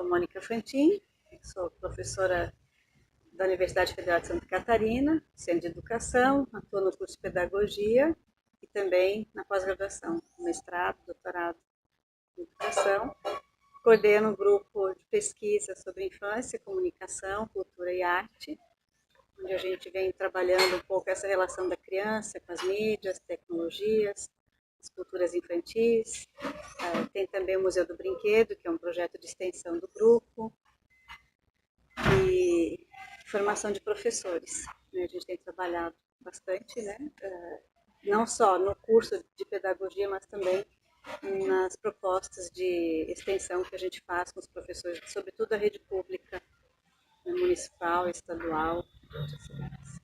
Mônica Fantin, sou professora da Universidade Federal de Santa Catarina, Centro de Educação, atuo no curso de Pedagogia e também na pós-graduação, mestrado, doutorado em Educação. Coordeno um grupo de pesquisa sobre infância, comunicação, cultura e arte, onde a gente vem trabalhando um pouco essa relação da criança com as mídias, tecnologias, as culturas infantis. Tem também o Museu do Brinquedo, que é um projeto de extensão do grupo, e formação de professores. A gente tem trabalhado bastante, não só no curso de pedagogia, mas também nas propostas de extensão que a gente faz com os professores, sobretudo da rede pública, municipal, estadual,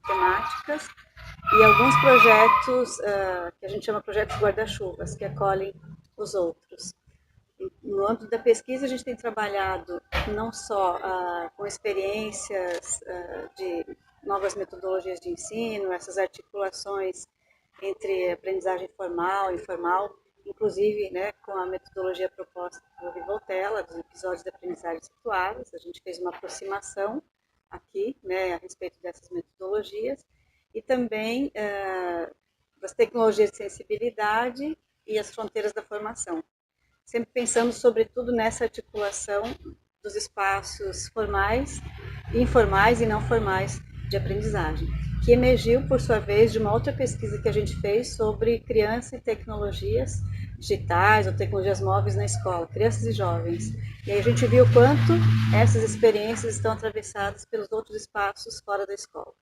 temáticas, e alguns projetos que a gente chama projetos guarda-chuvas, que acolhem os outros. No âmbito da pesquisa, a gente tem trabalhado não só com experiências de novas metodologias de ensino, essas articulações entre aprendizagem formal e informal, inclusive com a metodologia proposta por Rivoltella, dos episódios de aprendizagem situadas. A gente fez uma aproximação aqui a respeito dessas metodologias, e também das tecnologias de sensibilidade e as fronteiras da formação. Sempre pensando, sobretudo, nessa articulação dos espaços formais, informais e não formais de aprendizagem, que emergiu, por sua vez, de uma outra pesquisa que a gente fez sobre criança e tecnologias digitais ou tecnologias móveis na escola, crianças e jovens. E aí a gente viu o quanto essas experiências estão atravessadas pelos outros espaços fora da escola.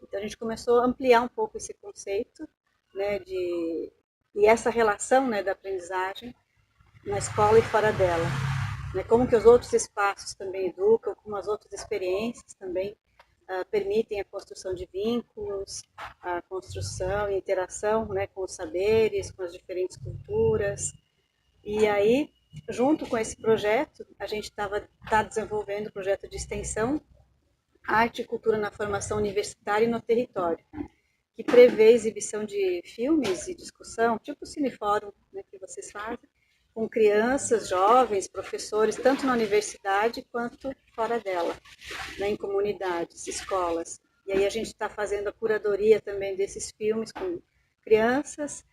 Então a gente começou a ampliar um pouco esse conceito, e essa relação da aprendizagem na escola e fora dela. Como que os outros espaços também educam, como as outras experiências também permitem a construção de vínculos, a construção e interação com os saberes, com as diferentes culturas. E aí, junto com esse projeto, a gente está desenvolvendo um projeto de extensão Arte e Cultura na Formação Universitária e no Território, que prevê exibição de filmes e discussão, tipo o Cinefórum que vocês fazem, com crianças, jovens, professores, tanto na universidade quanto fora dela, em comunidades, escolas. E aí a gente está fazendo a curadoria também desses filmes com crianças,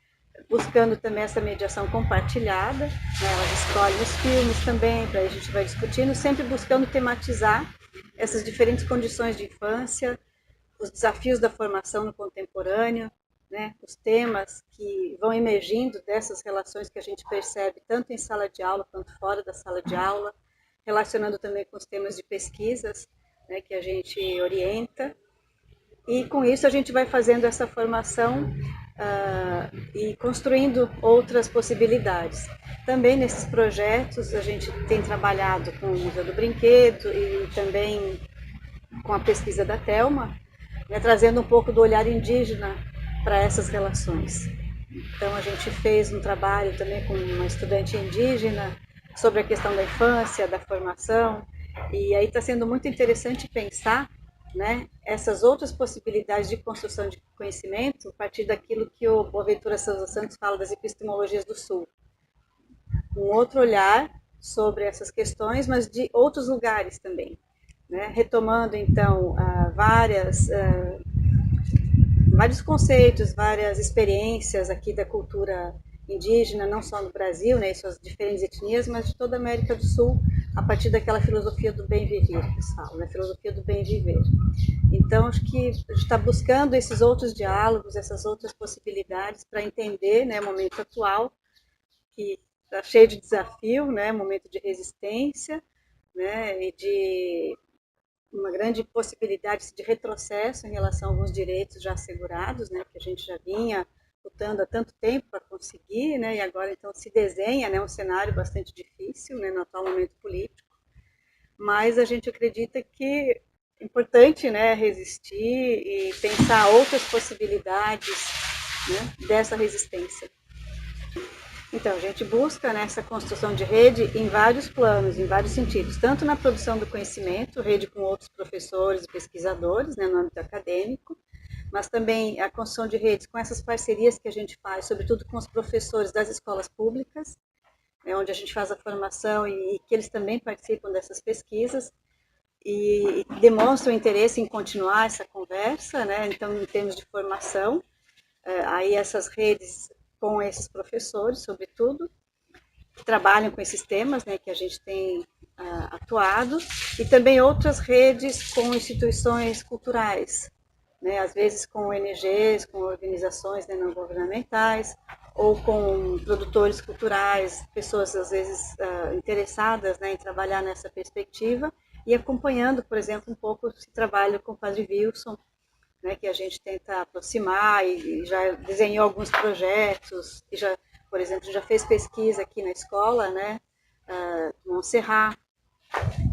buscando também essa mediação compartilhada. Elas escolhem os filmes também, para a gente vai discutindo, sempre buscando tematizar essas diferentes condições de infância, os desafios da formação no contemporâneo, os temas que vão emergindo dessas relações que a gente percebe tanto em sala de aula quanto fora da sala de aula, relacionando também com os temas de pesquisas que a gente orienta. E com isso a gente vai fazendo essa formação e construindo outras possibilidades. Também nesses projetos a gente tem trabalhado com o Museu do Brinquedo e também com a pesquisa da Thelma, trazendo um pouco do olhar indígena para essas relações. Então a gente fez um trabalho também com uma estudante indígena sobre a questão da infância, da formação, e aí está sendo muito interessante pensar essas outras possibilidades de construção de conhecimento a partir daquilo que o Boaventura Sousa Santos fala das epistemologias do Sul. Um outro olhar sobre essas questões, mas de outros lugares também. Retomando, então, vários conceitos, várias experiências aqui da cultura indígena, não só no Brasil, e suas diferentes etnias, mas de toda a América do Sul, a partir daquela filosofia do bem viver, que eles falam, filosofia do bem viver. Então, acho que a gente está buscando esses outros diálogos, essas outras possibilidades para entender o momento atual, que está cheio de desafio, momento de resistência, e de uma grande possibilidade de retrocesso em relação a alguns direitos já assegurados, que a gente já vinha lutando há tanto tempo para conseguir, e agora então se desenha um cenário bastante difícil no atual momento político, mas a gente acredita que é importante resistir e pensar outras possibilidades dessa resistência. Então, a gente busca essa construção de rede em vários planos, em vários sentidos, tanto na produção do conhecimento, rede com outros professores e pesquisadores no âmbito acadêmico, mas também a construção de redes com essas parcerias que a gente faz, sobretudo com os professores das escolas públicas, onde a gente faz a formação e que eles também participam dessas pesquisas e demonstram interesse em continuar essa conversa, né? Então, em termos de formação, aí essas redes com esses professores, sobretudo, que trabalham com esses temas, né, que a gente tem atuado, e também outras redes com instituições culturais, né, às vezes com ONGs, com organizações, né, não governamentais, ou com produtores culturais, pessoas às vezes interessadas, né, em trabalhar nessa perspectiva, e acompanhando, por exemplo, um pouco esse trabalho com o Padre Wilson, né, que a gente tenta aproximar e já desenhou alguns projetos, e já, por exemplo, já fez pesquisa aqui na escola, né, Montserrat,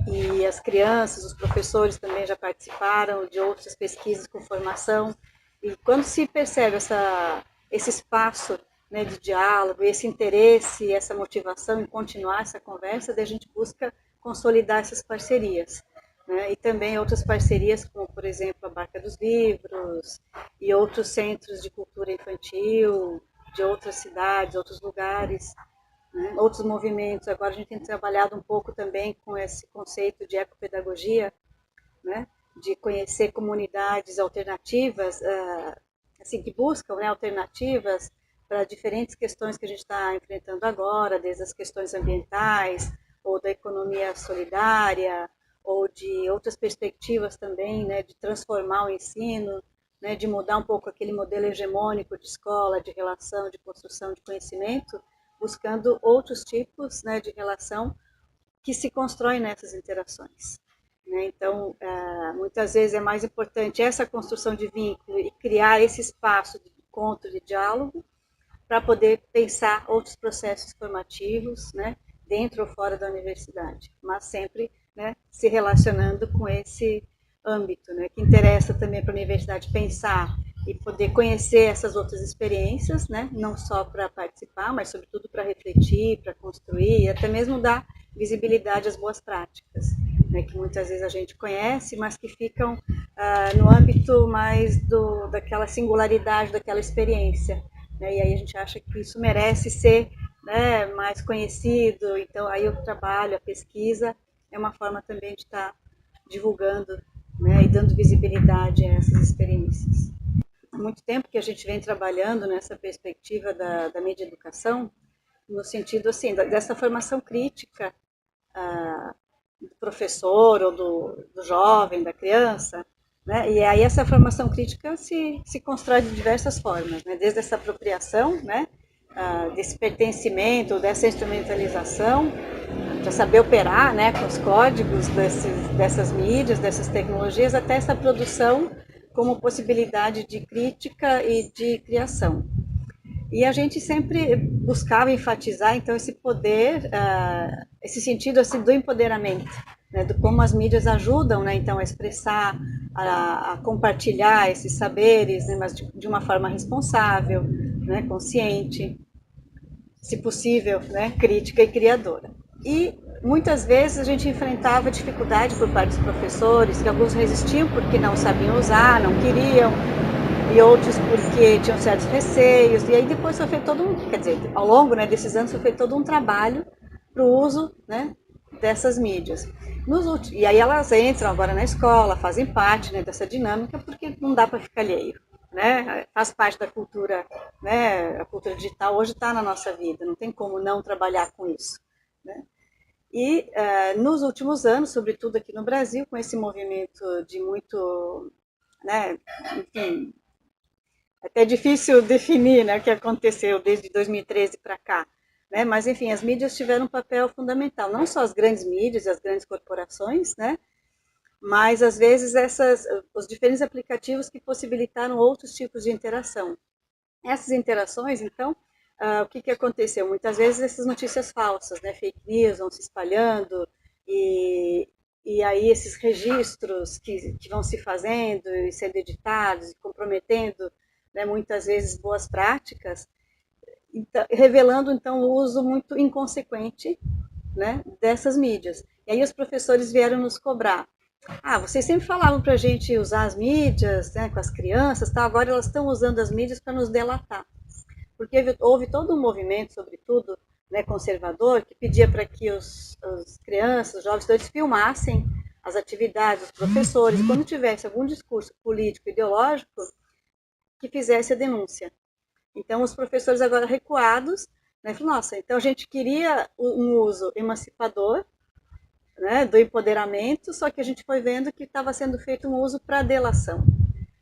e as crianças, os professores também já participaram de outras pesquisas com formação, e quando se percebe esse espaço, né, de diálogo, esse interesse, essa motivação em continuar essa conversa, daí a gente busca consolidar essas parcerias. Né? E também outras parcerias, como, por exemplo, a Barca dos Livros e outros centros de cultura infantil de outras cidades, outros lugares, né? Outros movimentos. Agora a gente tem trabalhado um pouco também com esse conceito de ecopedagogia, né? De conhecer comunidades alternativas, assim, que buscam, né, alternativas para diferentes questões que a gente está enfrentando agora, desde as questões ambientais, ou da economia solidária, ou de outras perspectivas também, né, de transformar o ensino, né, de mudar um pouco aquele modelo hegemônico de escola, de relação, de construção de conhecimento, buscando outros tipos, né, de relação que se constroem nessas interações. Né? Então, muitas vezes é mais importante essa construção de vínculo e criar esse espaço de encontro, de diálogo, para poder pensar outros processos formativos, né, dentro ou fora da universidade, mas sempre, né, se relacionando com esse âmbito, né, que interessa também para a universidade pensar e poder conhecer essas outras experiências, né, não só para participar, mas sobretudo para refletir, para construir e até mesmo dar visibilidade às boas práticas, né, que muitas vezes a gente conhece, mas que ficam no âmbito mais daquela singularidade, daquela experiência. Né, e aí a gente acha que isso merece ser, né, mais conhecido, então aí o trabalho, a pesquisa é uma forma também de estar divulgando, né, e dando visibilidade a essas experiências. Há muito tempo que a gente vem trabalhando nessa perspectiva da mídia educação, no sentido assim, dessa formação crítica do professor ou do jovem, da criança, né? E aí essa formação crítica se constrói de diversas formas, né? Desde essa apropriação, né? Desse pertencimento, dessa instrumentalização, para saber operar, né, com os códigos dessas mídias, dessas tecnologias, até essa produção como possibilidade de crítica e de criação. E a gente sempre buscava enfatizar, então, esse poder, esse sentido assim, do empoderamento, né, do como as mídias ajudam, né, então, a expressar, a compartilhar esses saberes, né, mas de uma forma responsável, né, consciente, se possível, né, crítica e criadora. E muitas vezes a gente enfrentava dificuldade por parte dos professores, que alguns resistiam porque não sabiam usar, não queriam, e outros porque tinham certos receios, e aí depois foi feito todo um, quer dizer, ao longo, né, desses anos foi feito todo um trabalho para o uso, né, dessas mídias. E aí elas entram agora na escola, fazem parte, né, dessa dinâmica, porque não dá para ficar alheio, né, faz parte da cultura, né, a cultura digital hoje está na nossa vida, não tem como não trabalhar com isso, né. E nos últimos anos, sobretudo aqui no Brasil, com esse movimento de muito, né, enfim, até difícil definir, né, o que aconteceu desde 2013 para cá, né? Mas enfim, as mídias tiveram um papel fundamental, não só as grandes mídias, as grandes corporações, né? Mas às vezes os diferentes aplicativos que possibilitaram outros tipos de interação. Essas interações, então, o que aconteceu? Muitas vezes essas notícias falsas, né, fake news, vão se espalhando e aí esses registros que vão se fazendo e sendo editados e comprometendo, né, muitas vezes boas práticas, então, revelando então o uso muito inconsequente, né, dessas mídias. E aí os professores vieram nos cobrar. Vocês sempre falavam para a gente usar as mídias, né, com as crianças, tá? Agora elas estão usando as mídias para nos delatar. Porque houve todo um movimento, sobretudo né, conservador, que pedia para que os crianças, os jovens, todos filmassem as atividades dos professores, e quando tivesse algum discurso político, ideológico, que fizesse a denúncia. Então, os professores agora recuados, né, falaram, nossa, então a gente queria um uso emancipador, né, do empoderamento, só que a gente foi vendo que estava sendo feito um uso para delação.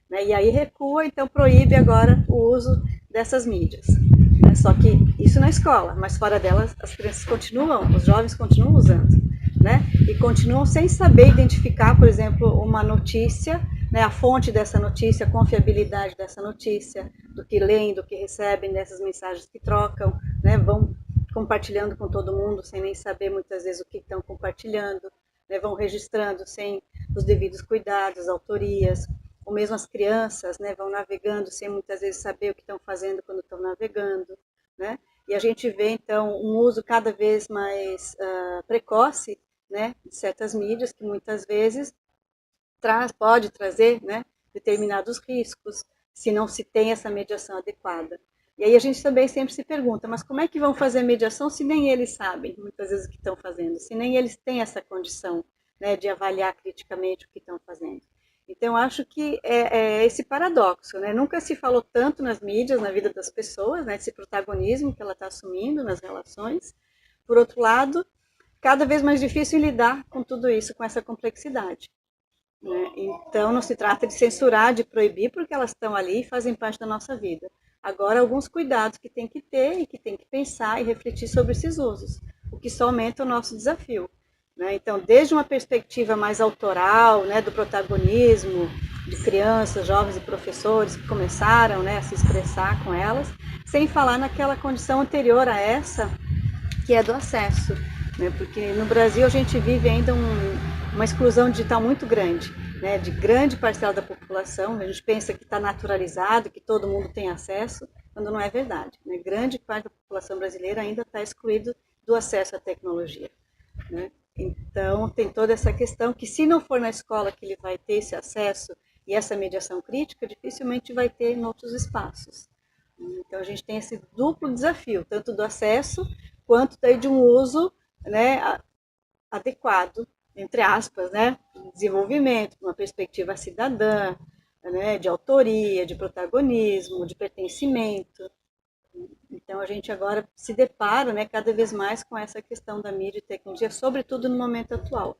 Né, e aí recua, então proíbe agora o uso dessas mídias. Né, só que isso na escola, mas fora delas as crianças continuam, os jovens continuam usando. Né, e continuam sem saber identificar, por exemplo, uma notícia, né, a fonte dessa notícia, a confiabilidade dessa notícia, do que leem, do que recebem, dessas mensagens que trocam, né, vão compartilhando com todo mundo sem nem saber muitas vezes o que estão compartilhando, né, vão registrando sem os devidos cuidados, autorias, ou mesmo as crianças, né, vão navegando sem muitas vezes saber o que estão fazendo quando estão navegando, né, e a gente vê então um uso cada vez mais precoce, né, de certas mídias que muitas vezes pode trazer, né, determinados riscos se não se tem essa mediação adequada. E aí a gente também sempre se pergunta, mas como é que vão fazer a mediação se nem eles sabem, muitas vezes, o que estão fazendo, se nem eles têm essa condição, né, de avaliar criticamente o que estão fazendo. Então, acho que é esse paradoxo, né? Nunca se falou tanto nas mídias, na vida das pessoas, né? Esse protagonismo que ela está assumindo nas relações. Por outro lado, cada vez mais difícil lidar com tudo isso, com essa complexidade. Né? Então, não se trata de censurar, de proibir, porque elas estão ali e fazem parte da nossa vida. Agora, alguns cuidados que tem que ter e que tem que pensar e refletir sobre esses usos, o que só aumenta o nosso desafio. Né? Então, desde uma perspectiva mais autoral, né, do protagonismo de crianças, jovens e professores que começaram, né, a se expressar com elas, sem falar naquela condição anterior a essa, que é do acesso, né? Porque no Brasil a gente vive ainda uma exclusão digital muito grande, né? De grande parcela da população. A gente pensa que está naturalizado, que todo mundo tem acesso, quando não é verdade. Né? Grande parte da população brasileira ainda está excluído do acesso à tecnologia. Né? Então, tem toda essa questão que, se não for na escola que ele vai ter esse acesso e essa mediação crítica, dificilmente vai ter em outros espaços. Então, a gente tem esse duplo desafio, tanto do acesso, quanto daí de um uso, né, adequado, entre aspas, né, de desenvolvimento, uma perspectiva cidadã, né, de autoria, de protagonismo, de pertencimento. Então, a gente agora se depara, né, cada vez mais com essa questão da mídia e tecnologia, sobretudo no momento atual.